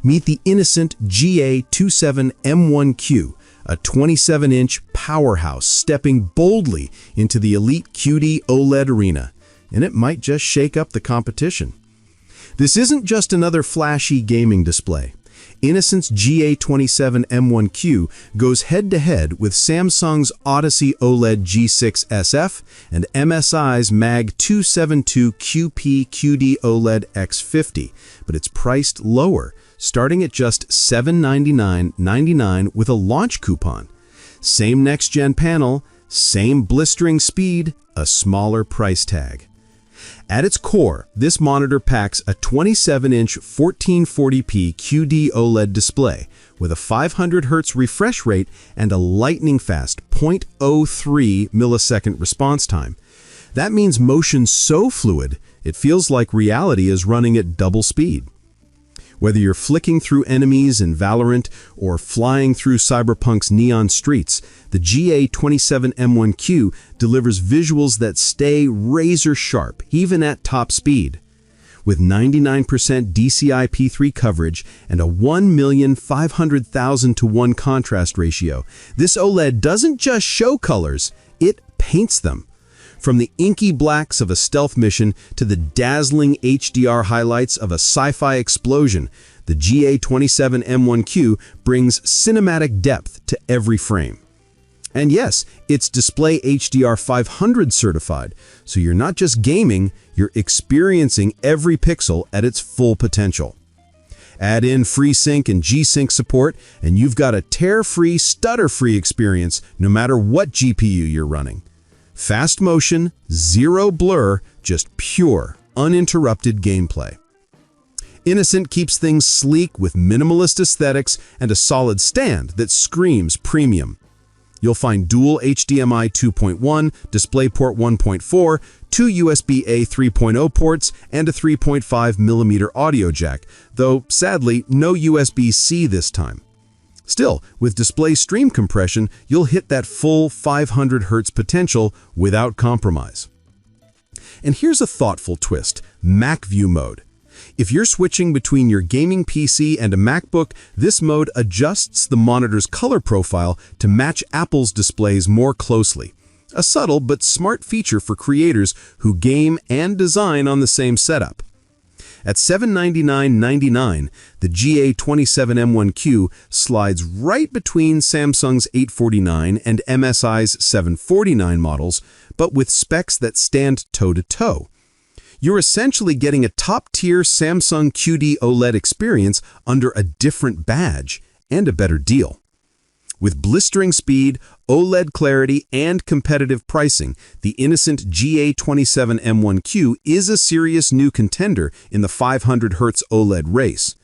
Meet the Innocn GA27M1Q, a 27-inch powerhouse stepping boldly into the elite QD-OLED arena, and it might just shake up the competition. This isn't just another flashy gaming display. Innocn's GA27M1Q goes head-to-head with Samsung's Odyssey OLED G6 SF and MSI's Mag 272QP QD-OLED X50, but it's priced lower, starting at just $799.99 with a launch coupon. Same next-gen panel, same blistering speed, a smaller price tag. At its core, this monitor packs a 27-inch 1440p QD-OLED display with a 500Hz refresh rate and a lightning-fast 0.03 millisecond response time. That means motion so fluid, it feels like reality is running at double speed. Whether you're flicking through enemies in Valorant or flying through Cyberpunk's neon streets, the GA27M1Q delivers visuals that stay razor-sharp, even at top speed. With 99% DCI-P3 coverage and a 1,500,000 to 1 contrast ratio, this OLED doesn't just show colors, it paints them. From the inky blacks of a stealth mission to the dazzling HDR highlights of a sci-fi explosion, the GA27M1Q brings cinematic depth to every frame. And yes, it's Display HDR 500 certified, so you're not just gaming, you're experiencing every pixel at its full potential. Add in FreeSync and G-Sync support, and you've got a tear-free, stutter-free experience no matter what GPU you're running. Fast motion, zero blur, just pure, uninterrupted gameplay. Innocn keeps things sleek with minimalist aesthetics and a solid stand that screams premium. You'll find dual HDMI 2.1, DisplayPort 1.4, two USB-A 3.0 ports, and a 3.5mm audio jack, though sadly no USB-C this time. Still, with display stream compression, you'll hit that full 500Hz potential without compromise. And here's a thoughtful twist: Mac View mode. If you're switching between your gaming PC and a MacBook, this mode adjusts the monitor's color profile to match Apple's displays more closely. A subtle but smart feature for creators who game and design on the same setup. At $799.99, the GA27M1Q slides right between Samsung's 849 and MSI's 749 models, but with specs that stand toe-to-toe. You're essentially getting a top-tier Samsung QD-OLED experience under a different badge and a better deal. With blistering speed, OLED clarity, and competitive pricing, the Innocn GA27M1Q is a serious new contender in the 500Hz OLED race.